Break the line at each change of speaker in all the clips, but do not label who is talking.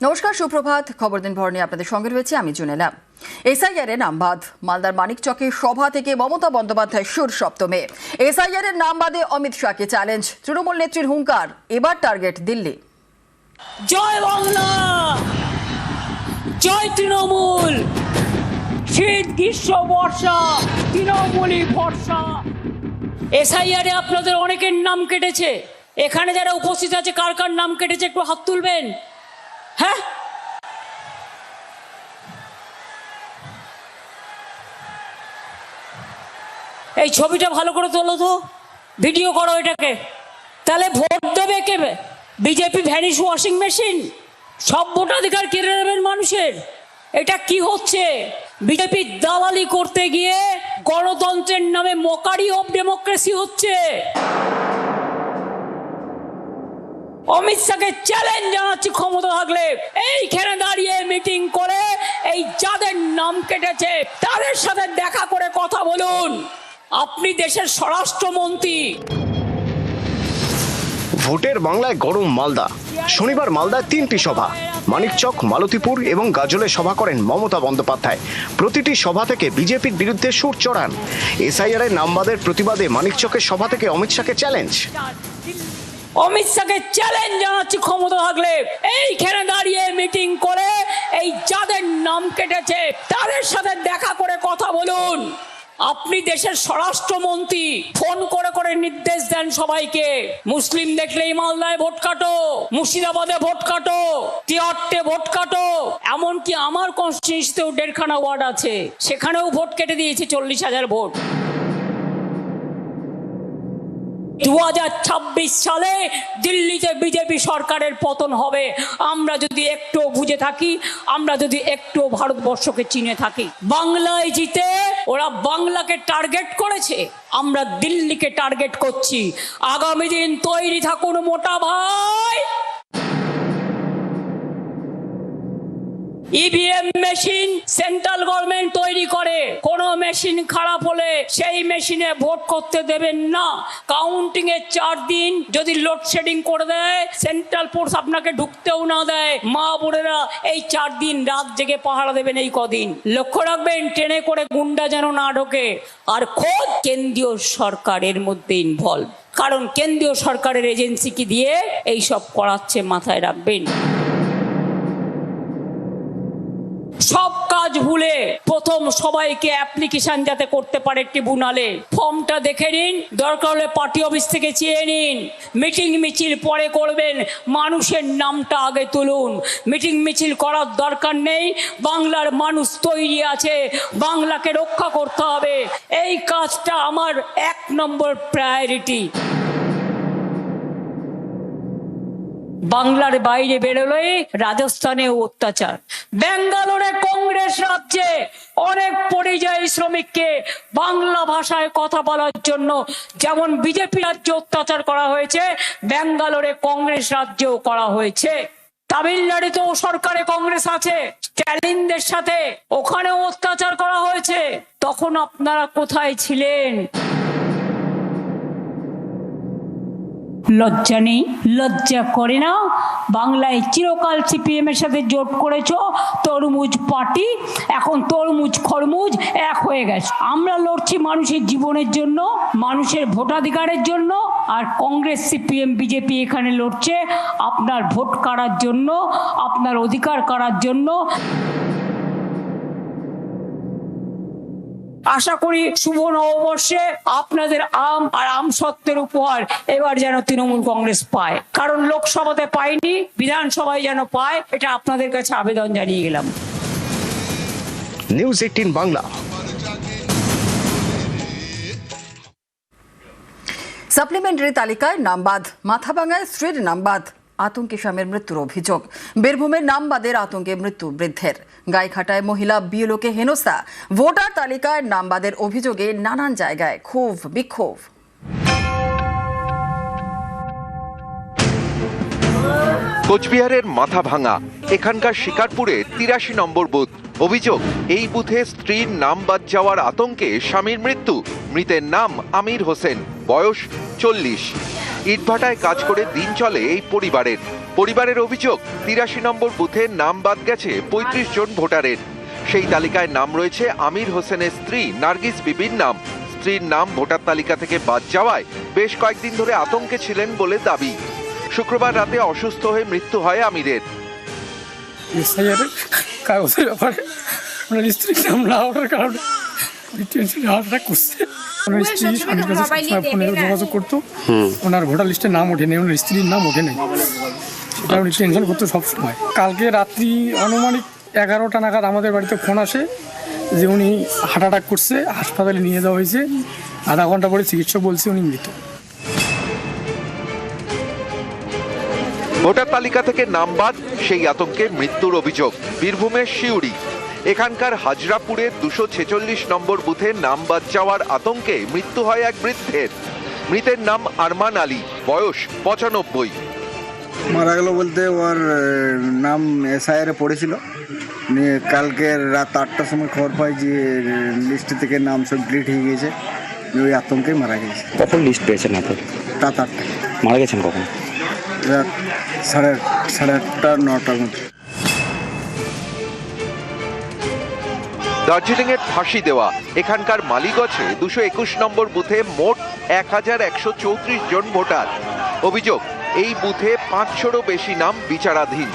নমস্কার, সুপ্রভাত। খবর দিন ভর নিয়ে আপনাদের সঙ্গে রয়েছে আমি জুনেলা। এসআইআর এর নামবাদ মালদার মানিকচকে সভা থেকে মমতা বন্দ্যোপাধ্যায় সুর সপ্তমে। এসআইআর এর নামবাদে অমিত শাহকে চ্যালেঞ্জ, তৃণমূল নেত্রীর হুঙ্কার, এবার টার্গেট দিল্লি।
জয় বাংলা, জয় তৃণমূল, শীত গ্রীষ্ম বর্ষা তৃণমূলই ভরসা। এসআইআর এ আপনাদের অনেকের নাম কেটেছে, এখানে যারা উপস্থিত আছে কার কার নাম কেটেছে একটু হাত তুলবেন। হ্যাঁ, এই ছবিটা ভালো করে তোলো তো, ভিডিও করো এটাকে। তাহলে ভোট দেবে কে? বিজেপি ভ্যানিশ ওয়াশিং মেশিন, সব ভোটাধিকার কেড়ে নেবেন মানুষের। এটা কি হচ্ছে? বিজেপি দালালি করতে গিয়ে গণতন্ত্রের নামে মকারি অফ ডেমোক্রেসি হচ্ছে। অমিত শাহকে চ্যালেঞ্জ জানাচ্ছি, ক্ষমতা থাকলে এইখানে দাঁড়িয়ে মিটিং করে এই যাদের নাম কেটেছে তাদের সাথে দেখা করে কথা বলুন। আপনি দেশের স্বরাষ্ট্রমন্ত্রী।
ভোটের বাংলায় গরম মালদা। শনিবার মালদায় 3টি সভা, মানিকচক, মালতীপুর এবং গাজলে সভা করেন মমতা বন্দ্যোপাধ্যায়। প্রতিটি সভা থেকে বিজেপির বিরুদ্ধে সুর চড়ান। এসআইআর এর নামবাদের প্রতিবাদে মানিকচকের সভা থেকে অমিত শাহকে চ্যালেঞ্জ।
অমিত শাহকে চ্যালেঞ্জ জানাচ্ছি, ক্ষমতা থাকলে এইখানে দাঁড়িয়ে মিটিং করে এই যাদের নাম কেটেছে তাদের সাথে দেখা করে কথা বলুন। আপনি দেশের স্বরাষ্ট্রমন্ত্রী, ফোন করে করে নির্দেশ দেন সবাইকে, মুসলিম দেখলেই মালদায় ভোট কাটো, মুর্শিদাবাদে ভোট কাটো, তিয়াট্টে ভোট কাটো। এমনকি আমার কনস্টিটিউন্সিতেও 1.5খানা ওয়ার্ড আছে, সেখানেও ভোট কেটে দিয়েছে 40,000 ভোট। 2026 সালে দিল্লিতে বিজেপি সরকারের পতন হবে। আমরা যদি একটু বুঝে থাকি, আমরা যদি একটু ভারতবর্ষকে চিনে থাকি। বাংলায় জিতে ওরা বাংলাকে টার্গেট করেছে, আমরা দিল্লিকে টার্গেট করছি। আগামী দিন তৈরি থাকুন মোটা ভাই। ইভিএম মেশিন সেন্ট্রাল গভর্নমেন্ট তৈরি করে, কোন মেশিন খারাপ হলে সেই মেশিনে ভোট করতে দেবেন না। কাউন্টিং এর 4 দিন যদি লোডশেডিং করে দেয়, সেন্ট্রাল ফোর্স আপনাকে ঢুকতেও না দেয়, মা বোনেরা এই 4 দিন রাত জেগে পাহারা দেবেন। এই কদিন লক্ষ্য রাখবেন ট্রেনে করে গুন্ডা যেন না ঢোকে। আর খোদ কেন্দ্রীয় সরকারের মধ্যে ইনভলভ, কারণ কেন্দ্রীয় সরকারের এজেন্সিকে দিয়ে এই সব করাচ্ছে, মাথায় রাখবেন। সব কাজ ভুলে প্রথম সবাইকে অ্যাপ্লিকেশন যাতে করতে পারে ট্রিব্যুনালে, ফর্মটা দেখে নিন, দরকার হলে পার্টি অফিস থেকে চেয়ে নিন। মিটিং মিছিল পরে করবেন, মানুষের নামটা আগে তুলুন। মিটিং মিছিল করার দরকার নেই, বাংলার মানুষ তৈরি আছে, বাংলাকে রক্ষা করতে হবে। এই কাজটা আমার 1 নম্বর প্রায়োরিটি। বাংলার বাইরে বেরোলে রাজস্থানেও অত্যাচার, ব্যাঙ্গালোরে কংগ্রেস রাজ্যে অনেক পরিযায়ী শ্রমিককে বাংলা ভাষায় কথা বলার জন্য যেমন বিজেপি রাজ্যে অত্যাচার করা হয়েছে, ব্যাঙ্গালোরে কংগ্রেস রাজ্যেও করা হয়েছে। তামিলনাড়ুতেও সরকারে কংগ্রেস আছে, স্ট্যালিনদের সাথে ওখানেও অত্যাচার করা হয়েছে। তখন আপনারা কোথায় ছিলেন? লজ্জা নেই? লজ্জা করে না? বাংলায় চিরকাল সিপিএম এর সাথে জোট করেছ, তরমুজ পার্টি, এখন তরমুজ খরমুজ এক হয়ে গেছে। আমরা লড়ছি মানুষের জীবনের জন্য, মানুষের ভোটাধিকারের জন্য, আর কংগ্রেস সিপিএম বিজেপি এখানে লড়ছে আপনার ভোট কাড়ার জন্য, আপনার অধিকার কাড়ার জন্য। আশা করি শুভ নববর্ষে আপনাদের আম আর আমসত্ত্বের উপহার এবার যেন তৃণমূল কংগ্রেস পায়, কারণ লোকসভাতে পায়নি, বিধানসভায় যেন পায়, এটা আপনাদের কাছে আবেদন জানিয়ে গেলাম।
নিউজ 18 বাংলা।
সাপ্লিমেন্টারি তালিকায় নামবাদ, মাথাভাঙায় স্ত্রীর নামবাদ, আতঙ্কে স্বামীর মৃত্যুর অভিযোগ। বীরভূমের নামবাদের আতঙ্কে মৃত্যু বৃদ্ধের। গাইঘাটায় মহিলা বিএলওকে হেনস্থা। ভোটার তালিকায় নামবাদের অভিযোগে নানান জায়গায় ক্ষোভ বিক্ষোভ।
কোচবিহারের মাথাভাঙা, এখানকার শিকারপুরে 83 নম্বর বুথ। অভিযোগ, এই বুথে স্ত্রীর নাম বাদ যাওয়ার আতঙ্কে স্বামীর মৃত্যু। মৃতের নাম আমির হোসেন, বয়স 40। ইটভাটায় কাজ করে দিন চলে এই পরিবারের। পরিবারের অভিযোগ ৮৩ নম্বর বুথে নাম বাদ গেছে ৩৫ জন ভোটারের। সেই তালিকায় নাম রয়েছে আমির হোসেনের স্ত্রী নার্গিস বিবির নাম। স্ত্রীর নাম ভোটার তালিকা থেকে বাদ যাওয়ায় বেশ কয়েকদিন ধরে আতঙ্কে ছিলেন বলে দাবি। শুক্রবার রাতে অসুস্থ হয়ে মৃত্যু হয় আমিরের।
কাগজের ব্যাপারে ওনার স্ত্রীর নাম না ওঠার কারণে ওনার স্ত্রী স্বামীর কাছে সবসময় ফোনে যোগাযোগ করতো, ওনার ভোটার লিস্টে নাম ওঠেনি, ওনার স্ত্রীর নাম ওঠে নেই, সেটা উনি টেনশন করতো সবসময়। কালকে রাত্রি আনুমানিক 11টা নাগাদ আমাদের বাড়িতে ফোন আসে যে উনি হার্ট অ্যাটাক করছে, হাসপাতালে নিয়ে যাওয়া হয়েছে, আধা ঘন্টা পরে চিকিৎসক বলছে উনি মৃত।
ভোটার তালিকা থেকে নাম বাদ, সেই আতঙ্কে মৃত্যুর অভিযোগ বীরভূমের শিউরি। এখানকার হাজরাপুরের 246 নম্বর বুথে নাম বাদ যাওয়ার আতঙ্কে মৃত্যু হয় এক বৃদ্ধের। মৃতের নাম আরমান আলী, বয়স 95।
মারা গেল বলতে ওর নাম এসআইআরে পড়েছিল, নিয়ে কালকে রাত 8টার সময় খবর পাই যে লিস্ট থেকে নাম সব ডিলিট হয়ে গিয়েছে, ওই আতঙ্কে মারা গেছে।
কখন লিস্ট পেয়েছেন আপনার?
রাত 8টায়।
মারা গেছেন কখন?
রাত সাড়ে 8টা 9টার মধ্যে।
দার্জিলিং এর ফাঁসি দেওয়া এখানকার মালিগঞ্জে 221 নম্বর বুথে মোট 1134 জন ভোটার। অভিযোগ, এই বুথে 500রও বেশি নাম বিচারাধীন।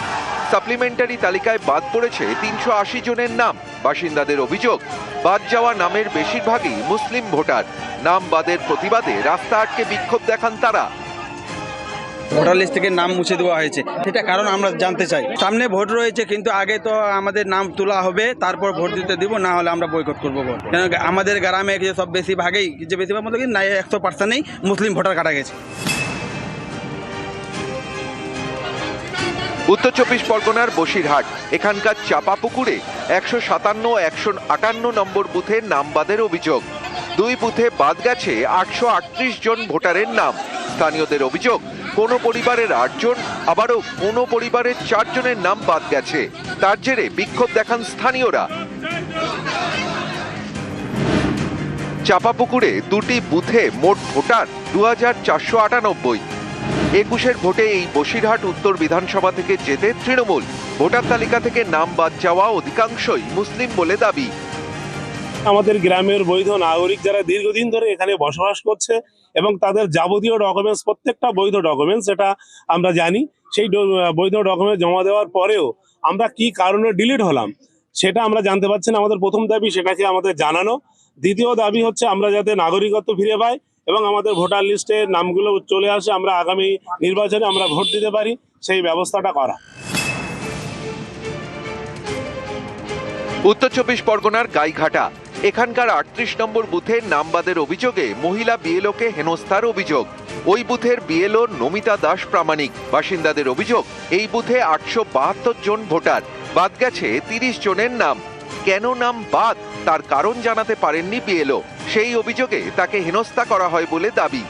সাপ্লিমেন্টারি তালিকায় বাদ পড়েছে 380 জনের নাম। বাসিন্দাদের অভিযোগ, বাদ যাওয়া নামের বেশিরভাগই মুসলিম ভোটার। নাম বাদের প্রতিবাদে রাস্তা আটকে বিক্ষোভ দেখান তারা।
ভোটার লিস্ট থেকে নাম মুছে দেওয়া হয়েছে, সেটা কারণ আমরা জানতে চাই। সামনে ভোট রয়েছে, কিন্তু আগে তো আমাদের নাম তোলা হবে, তারপর ভোট দিতে দিব, না হলে আমরা বয়কট করবো ভোট। কেন আমাদের গ্রামে সব বেশিরভাগই, যে বেশিরভাগ মতো কি না 100%ই মুসলিম ভোটার কাটা গেছে।
উত্তর 24 পরগনার বসিরহাট এখানকার চাপাপুকুরে 157 ও 158 নম্বর বুথে নাম বাদের অভিযোগ। 2 বুথে বাদ গেছে 838 জন ভোটারের নাম। স্থানীয়দের অভিযোগ, কোনো পরিবারের 8 জন, আবারও কোনো পরিবারের 4 জনের নাম বাদ গেছে। তার জেরে বিক্ষোভ দেখান স্থানীয়রা। চাপাপুকুরে 2টি বুথে মোট ভোটার 2498। 21 ভোটে এই বসিরহাট উত্তর বিধানসভা থেকে জেতে তৃণমূল। ভোটার তালিকা থেকে নাম বাদ যাওয়া অধিকাংশই মুসলিম বলে দাবি।
আমাদের গ্রামের বৈধ নাগরিক যারা দীর্ঘদিন ধরে এখানে বসবাস করছে এবং তাদের যাবতীয় ডকুমেন্টস, প্রত্যেকটা বৈধ ডকুমেন্টস, এটা আমরা জানি। সেই বৈধ ডকুমেন্টস জমা দেওয়ার পরেও আমরা কি কারণে ডিলিট হলাম সেটা আমরা জানতে পারছি না। আমাদের প্রথম দাবি সেটাকে আমাদের জানানো। দ্বিতীয় দাবি হচ্ছে আমরা যাতে নাগরিকত্ব ফিরে পাই এবং আমাদের ভোটার লিস্টে নামগুলো চলে আসে, আমরা আগামী নির্বাচনে আমরা ভোট দিতে পারি, সেই ব্যবস্থাটা করা।
উত্তর 24 পরগনার গাইঘাটা এখানকার 38 নম্বর বুথে নাম বাদের অভিযোগে মহিলা বিএলওকে হেনস্থার অভিযোগ। ওই বুথের বিএলও নমিতা দাস প্রামাণিক। বাসিন্দাদের অভিযোগ, এই বুথে 872 জন ভোটার, বাদ গেছে 30 জনের নাম। কেন নাম বাদ তার কারণ জানাতে পারেননি বিএলও। সেই অভিযোগে তাকে হেনস্থা করা হয় বলে দাবি।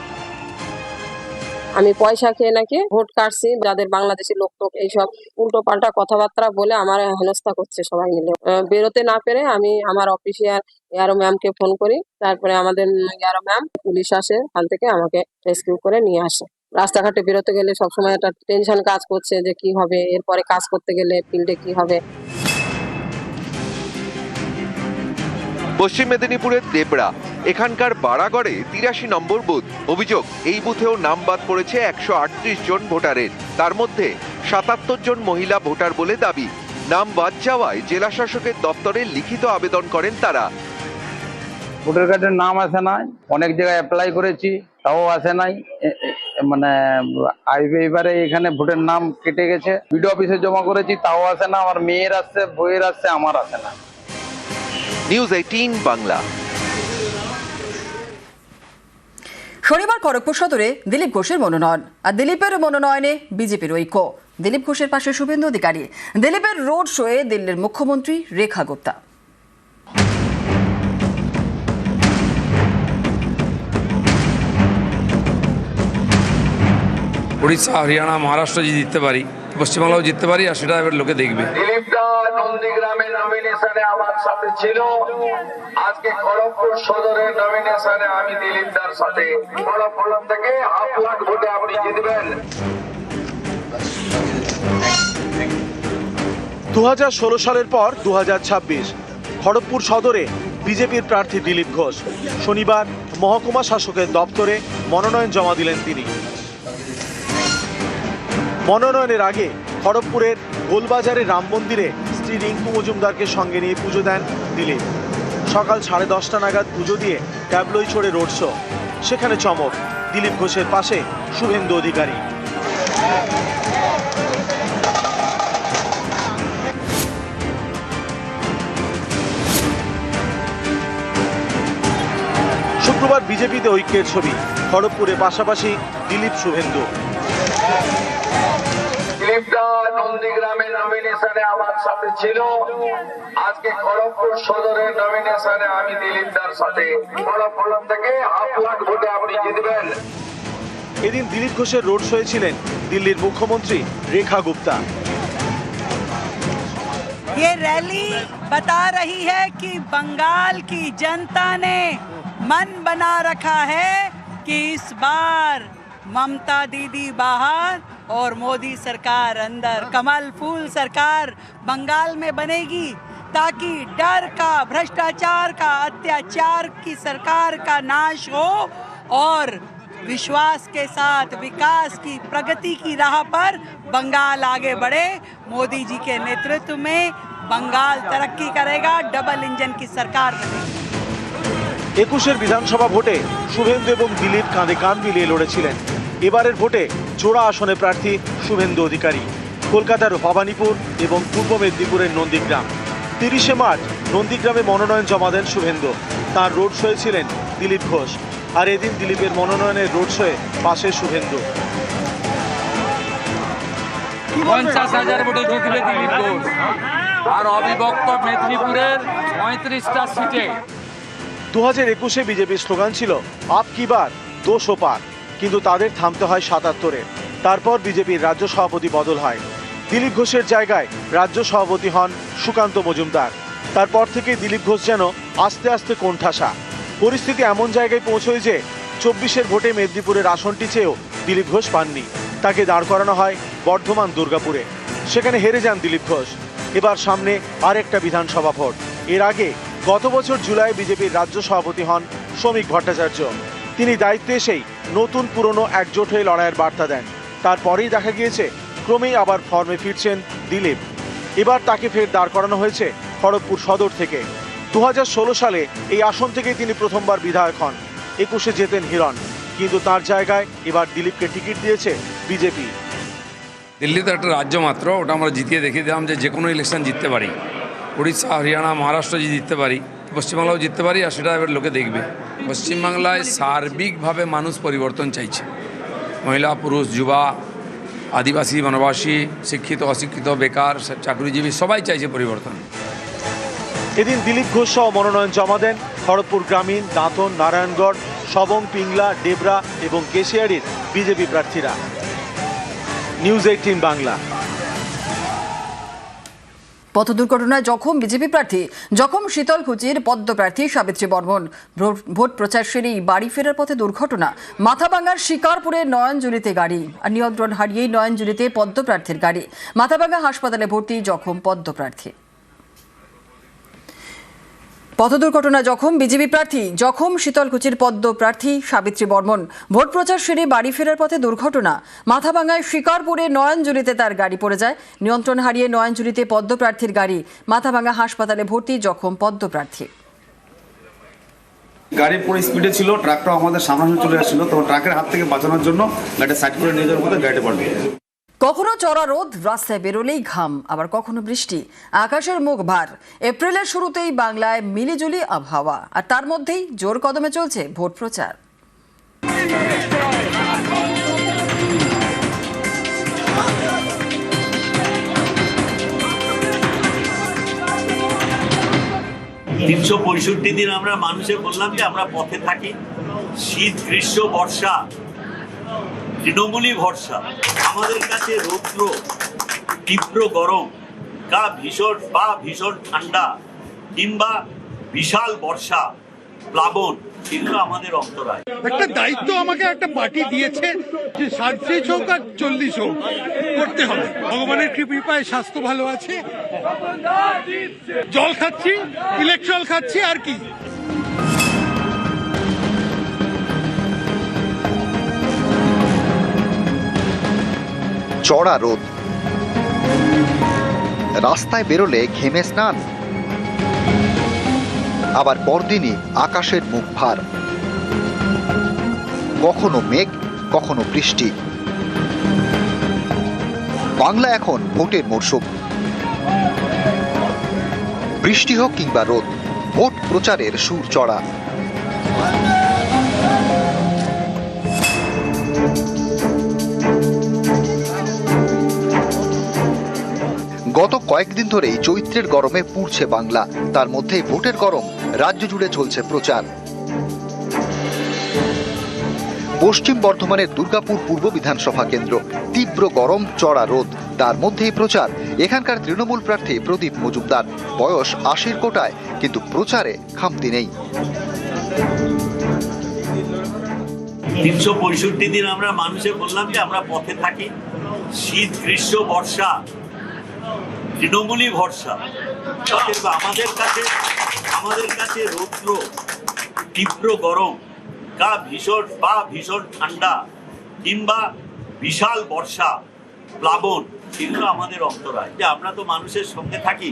আমি পয়সা খেয়ে নাকি ভোট কাটছি, যাদের বাংলাদেশি লোক টোক এইসব উল্টো পাল্টা কথাবার্তা বলে আমার হেনস্থা করছে সবাই মিলে। বেরোতে না পেরে আমি আমার অফিসিয়াল এআরও ম্যামকে ফোন করি, তারপরে আমাদের এআরও ম্যাম পুলিশ আসে, ওখান থেকে আমাকে রেস্কিউ করে নিয়ে আসে। রাস্তাঘাটে বেরোতে গেলে সবসময় একটা টেনশন কাজ করছে যে কি হবে, এরপরে কাজ করতে গেলে ফিল্ডে কি হবে।
পশ্চিম মেদিনীপুরের দেবড়া এখানকার বাড়াগড়ে 83 নম্বর বুথ। অভিযোগ, এই বুথেও নাম বাদ পড়েছে 138 জন ভোটারের। তার মধ্যে 77 জন মহিলা ভোটার বলে দাবি। নাম বাদ যাওয়ায় জেলা শাসকের দপ্তরে লিখিত আবেদন করেন তারা।
ভোটার কার্ডের নাম আসে নাই, অনেক জায়গায় অ্যাপ্লাই করেছি, তাও আসে নাই। মানে এবারে এখানে ভোটের নাম কেটে গেছে, বিডিও অফিসে জমা করেছি, তাও আসে না। আমার মেয়ের আসছে, বইয়ের আসছে, আমার আসে না।
নিউজ 18 বাংলা।
শনিবার খড়গপুর সদরে দিলীপ ঘোষের মনোনয়ন, আর দিলীপের মনোনয়নে বিজেপির ঐক্য। দিলীপ ঘোষের পাশে শুভেন্দু অধিকারী। দিলীপের রোড শোয়ে দিল্লির মুখ্যমন্ত্রী রেখা গুপ্তা।
উড়িষ্যা, হরিয়ানা, মহারাষ্ট্র যদি জিততে পারি, পশ্চিমবাংলাও জিততে পারি, আর সেটা এবার লোকে দেখবে।
নন্দীগ্রামের নমিনেশনে আমার সাথে ছিল, আজকে খড়গপুর সদরের নমিনেশনে আমি দিলীপ দার সাথে। খড়গপুর থেকে 1.5 লাখ ভোটে আপনি জিতবেন।
2016 সালের পর 2026 খড়গপুর সদরে বিজেপির প্রার্থী দিলীপ ঘোষ শনিবার মহকুমা শাসকের দপ্তরে মনোনয়ন জমা দিলেন তিনি। মনোনয়নের আগে খড়গপুরের গোলবাজারের রাম মন্দিরে স্ত্রী রিঙ্কু মজুমদারকে সঙ্গে নিয়ে পুজো দেন দিলীপ। সকাল 10:30 নাগাদ পুজো দিয়ে ট্যাবলোই চড়ে রোড শো। সেখানে চমক, দিলীপ ঘোষের পাশে শুভেন্দু অধিকারী। শুক্রবার বিজেপিতে ঐক্যের ছবি, খড়গপুরে পাশাপাশি দিলীপ শুভেন্দু।
দিলীপদা নন্দীগ্রামের নমিনেশনে আমার সাথে ছিল, আজকে খড়গপুর সদরের নমিনেশনে আমি দিলীপদার সাথে। খড়গপুর থেকে 1.5 লাখ ভোটে আপনি জিতবেন।
এদিন দিলীপ ঘোষের রোড শোয়ে ছিলেন দিল্লির মুখ্যমন্ত্রী রেখা গুপ্তা।
ये रैली बता रही है कि बंगाल की जनता ने मन बना रखा है कि इस बार ममता दीदी बाहर और मोदी सरकार अंदर, कमल फूल सरकार बंगाल में बनेगी ताकि डर का, भ्रष्टाचार का, अत्याचार की सरकार का नाश हो और विश्वास के साथ विकास की, प्रगति की राह पर बंगाल आगे बढ़े। मोदी जी के नेतृत्व में बंगाल तरक्की करेगा, डबल इंजन की सरकार बनेगी।
21 বিধানসভা ভোটে শুভেন্দু এবং দিলীপ কাঁধে কাঁধ মিলিয়ে লড়েছিলেন। এবারের ভোটে জোড়া আসনে প্রার্থী শুভেন্দু অধিকারী, কলকাতার ভবানীপুর এবং পূর্ব মেদিনীপুরের নন্দীগ্রাম। 30 মার্চ নন্দীগ্রামে মনোনয়ন জমা দেন শুভেন্দু। তার রোড শোয়ে ছিলেন দিলীপ ঘোষ। আর এদিন দিলীপের মনোনয়নের রোড শোয়ে পাশে শুভেন্দু।
50,000 ভোটে জিতবে দিলীপ ঘোষ। আর অবিভক্ত মেদিনীপুরের 35টা সিটে।
2021-এ বিজেপির স্লোগান ছিল আপ কি বার 200 পার, কিন্তু তাদের থামতে হয় 77-এ। তারপর বিজেপির রাজ্য সভাপতি বদল হয়। দিলীপ ঘোষের জায়গায় রাজ্য সভাপতি হন সুকান্ত মজুমদার। তারপর থেকে দিলীপ ঘোষ যেন আস্তে আস্তে কোণঠাসা। পরিস্থিতি এমন জায়গায় পৌঁছয় যে 24-এর ভোটে মেদিনীপুরের আসনটি চেয়েও দিলীপ ঘোষ পাননি। তাকে দাঁড় করানো হয় বর্ধমান দুর্গাপুরে। সেখানে হেরে যান দিলীপ ঘোষ। এবার সামনে আরেকটা বিধানসভা ভোট। এর আগে গত বছর জুলাই বিজেপির রাজ্য সভাপতি হন শ্রমিক ভট্টাচার্য। তিনি দায়িত্বে এসেই নতুন পুরনো একজোট হয়ে লড়াইয়ের বার্তা দেন। তারপরেই দেখা গিয়েছে ক্রমেই আবার ফর্মে ফিরছেন দিলীপ। এবার তাকে ফের দাঁড় করানো হয়েছে খড়গপুর সদর থেকে। 2016 সালে এই আসন থেকেই তিনি প্রথমবার বিধায়ক হন। 21-এ জেতেন হিরণ, কিন্তু তার জায়গায় এবার দিলীপকে টিকিট দিয়েছে বিজেপি।
দিল্লি তো একটা রাজ্য মাত্র, ওটা আমরা জিতিয়ে দেখিয়ে দিলাম যে কোনো ইলেকশন জিততে পারি। উড়িষ্যা, হরিয়ানা, মহারাষ্ট্র যদি জিততে পারি, পশ্চিমবাংলাও জিততে পারি, আর সেটা এবার লোকে দেখবে। পশ্চিমবাংলায় সার্বিকভাবে মানুষ পরিবর্তন চাইছে। মহিলা, পুরুষ, যুবা, আদিবাসী, বনবাসী, শিক্ষিত, অশিক্ষিত, বেকার, চাকরিজীবী সবাই চাইছে পরিবর্তন।
এদিন দিলীপ ঘোষ সহ মনোনয়ন জমা দেন খড়গপুর গ্রামীণ, দাঁতন, নারায়ণগড়, সবং, পিংলা, ডেবরা এবং কেশিয়াড়ির বিজেপি প্রার্থীরা। নিউজ 18 বাংলা।
পথ দুর্ঘটনায় জখম বিজেপি প্রার্থী, জখম শীতলকুচির পদ্ম প্রার্থী সাবিত্রী বর্মন। ভোট প্রচার সেরেই বাড়ি ফেরার পথে দুর্ঘটনা। মাথাভাঙার শিকারপুরে নয়নজুলিতে গাড়ি, আর নিয়ন্ত্রণ হারিয়েই নয়নজুলিতে পদ্ম প্রার্থীর গাড়ি। মাথাভাঙা হাসপাতালে ভর্তি জখম পদ্ম প্রার্থী। পথ দুর্ঘটনায় জখম বিজেপি প্রার্থী, জখম শীতলকুচির পদ্ম প্রার্থী সাবিত্রী বর্মন। ভোট প্রচার সেরে বাড়ি ফেরার পথে দুর্ঘটনা। মাথাভাঙায় শিকারপুরে নয়নজুলিতে তার গাড়ি পড়ে যায়। নিয়ন্ত্রণ হারিয়ে নয়নজুলিতে পদ্ম প্রার্থীর গাড়ি। মাথাভাঙা হাসপাতালে ভর্তি জখম পদ্ম প্রার্থী।
গাড়ি পুরো স্পিডে ছিল, ট্রাকটা আমাদের সামনে চলে আসছিল, তো ট্রাকের হাত থেকে বাঁচানোর জন্য গাড়িটা সাইড করে নিয়ে যাওয়ার মতো গাড়িটা পড়বে।
কখনো চড়া রোদ, রাস্তায় বেরোলেই ঘাম, আবার কখনো বৃষ্টি, আকাশের মুখ ভার। এপ্রিলের শুরুতেই বাংলায় মিলিজুলি আবহাওয়া, আর তার মধ্যেই জোর কদমে চলছে ভোট প্রচার।
তিনশো 65 দিন আমরা মানুষে বললাম যে আমরা পথে থাকি। শীত, গ্রীষ্ম, বর্ষা, তৃণমূলই ভরসা। আমাদের কাছে রৌদ্র, তীব্র গরম, ভীষণ ঠান্ডা, কিংবা বিশাল বর্ষা, প্লাবন, সেগুলো আমাদের অন্তরায়।
একটা দায়িত্ব আমাকে একটা পার্টি দিয়েছে যে 37 হোক আর 40 হোক করতে হবে। ভগবানের কৃপায় স্বাস্থ্য ভালো আছে, জল খাচ্ছি, ইলেকট্রল খাচ্ছি, আর কি।
চড়া রোদ, রাস্তায় বেরোলে ঘেমে স্নান, আবার পরদিনই আকাশের মুখ ভার, কখনো মেঘ কখনো বৃষ্টি। বাংলা এখন ভোটের মরশুম। বৃষ্টি হোক কিংবা রোদ, ভোট প্রচারের সুর চড়া। গত কয়েকদিন ধরেই চৈত্রের গরমে পুড়ছে বাংলা, তার মধ্যে ভোটের গরম, রাজ্য জুড়ে চলছে প্রচার। পশ্চিম বর্ধমানের দুর্গাপুর পূর্ব বিধানসভা কেন্দ্র, তীব্র গরম, চড়া রোদ, তার মধ্যেই প্রচার এখানকার তৃণমূল প্রার্থী প্রদীপ মজুমদার। বয়স ৮০ কোটায়, কিন্তু প্রচারে খামতি নেই।
৩৬৫ দিন আমরা মানুষে বললাম যে আমরা পথে থাকি, শীত গ্রীষ্ম বর্ষা তৃণমূলই ভরসা। আমাদের কাছে রৌদ্র, তীব্র গরম, ভীষণ ঠান্ডা কিংবা বিশাল বর্ষা, প্লাবন, এগুলো আমাদের অন্তরায়। যে আমরা তো মানুষের সঙ্গে থাকি,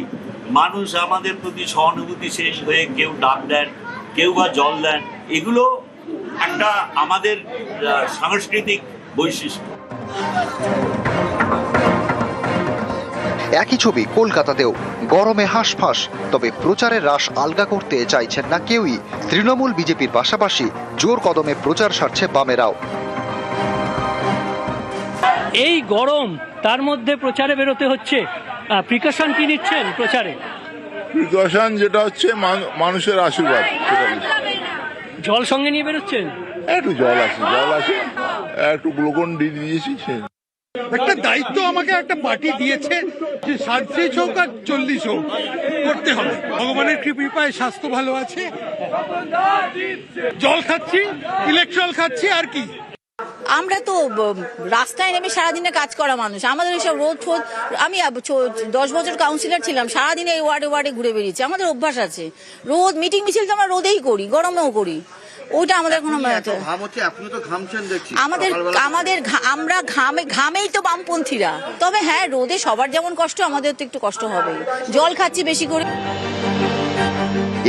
মানুষ আমাদের প্রতি সহানুভূতিশীল হয়ে কেউ ডাক দেন, কেউ বা জল দেন, এগুলো একটা আমাদের সাংস্কৃতিক বৈশিষ্ট্য।
একই ছবি কলকাতাতেও, গরমে হাঁসফাঁস, তবে প্রচারের রাশ আলগা করতে চাইছেন না কেউই। তৃণমূল বিজেপির পাশাপাশি জোর কদমে প্রচার সারছে বামেরাও।
এই গরম, তার মধ্যে প্রচারে বেরোতে হচ্ছে, প্রিকশন কি নিচ্ছেন প্রচারে?
প্রিকশন যেটা হচ্ছে মানুষের আশীর্বাদ।
জল সঙ্গে নিয়ে বেরোচ্ছেন?
একটু জল আছে, একটু গ্লুকন-ডি দিয়েছি।
একটা দায়িত্ব আমাকে একটা পার্টি দিয়েছে যে 37 হোক আর 40 হোক করতে হবে। ভগবানের কৃপায় স্বাস্থ্য ভালো আছে, জল খাচ্ছি, ইলেকট্রল খাচ্ছি, আর কি।
আমরা তো রাস্তায় নেমে সারাদিনে কাজ করা মানুষ, আমাদের এইসব রোদ ফোদ, আমি 10 বছর কাউন্সিলর ছিলাম, সারাদিনে এই ওয়ার্ডে ঘুরে বেরিয়েছি, আমাদের অভ্যাস আছে। রোদ মিটিং মিছিল তো আমরা রোদেই করি, গরমেও করি, ওইটা আমাদের কোনো আমরা ঘামেই তো বামপন্থীরা। তবে হ্যাঁ, রোদে সবার যেমন কষ্ট, আমাদের তো একটু কষ্ট হবে। জল খাচ্ছি বেশি করে।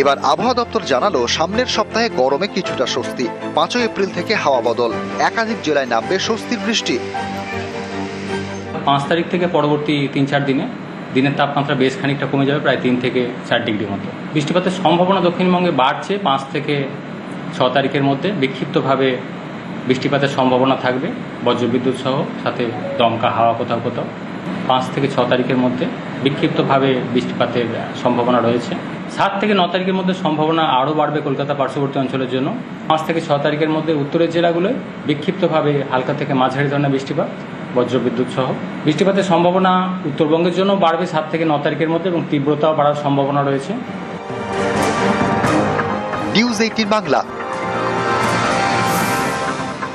এবার আবহাওয়া দপ্তর জানালো, সামনের সপ্তাহে গরমে কিছুটা স্বস্তি। 5 এপ্রিল থেকে হাওয়া বদল, একাধিক জেলায় নামবে স্বস্তির বৃষ্টি।
5 তারিখ থেকে পরবর্তী 3-4 দিনে দিনের তাপমাত্রা বেশ খানিকটা কমে যাবে, প্রায় 3 থেকে 4 ডিগ্রি মতো। বৃষ্টিপাতের সম্ভাবনা দক্ষিণবঙ্গে বাড়ছে। 5 থেকে 6 তারিখের মধ্যে বিক্ষিপ্তভাবে বৃষ্টিপাতের সম্ভাবনা থাকবে, বজ্রবিদ্যুৎ সহ, সাথে দমকা হাওয়া কোথাও কোথাও। 5 থেকে 6 তারিখের মধ্যে বিক্ষিপ্তভাবে বৃষ্টিপাতের সম্ভাবনা রয়েছে। 7 থেকে 9 তারিখের মধ্যে সম্ভাবনা আরও বাড়বে কলকাতা পার্শ্ববর্তী অঞ্চলের জন্য। 5 থেকে 6 তারিখের মধ্যে উত্তরের জেলাগুলোয় বিক্ষিপ্তভাবে হালকা থেকে মাঝারি ধরনের বৃষ্টিপাত, বজ্রবিদ্যুৎ সহ। বৃষ্টিপাতের সম্ভাবনা উত্তরবঙ্গের জন্য বাড়বে 7 থেকে 9 তারিখের মধ্যে, এবং তীব্রতাও বাড়ার সম্ভাবনা রয়েছে।
নিউজ 18 বাংলা।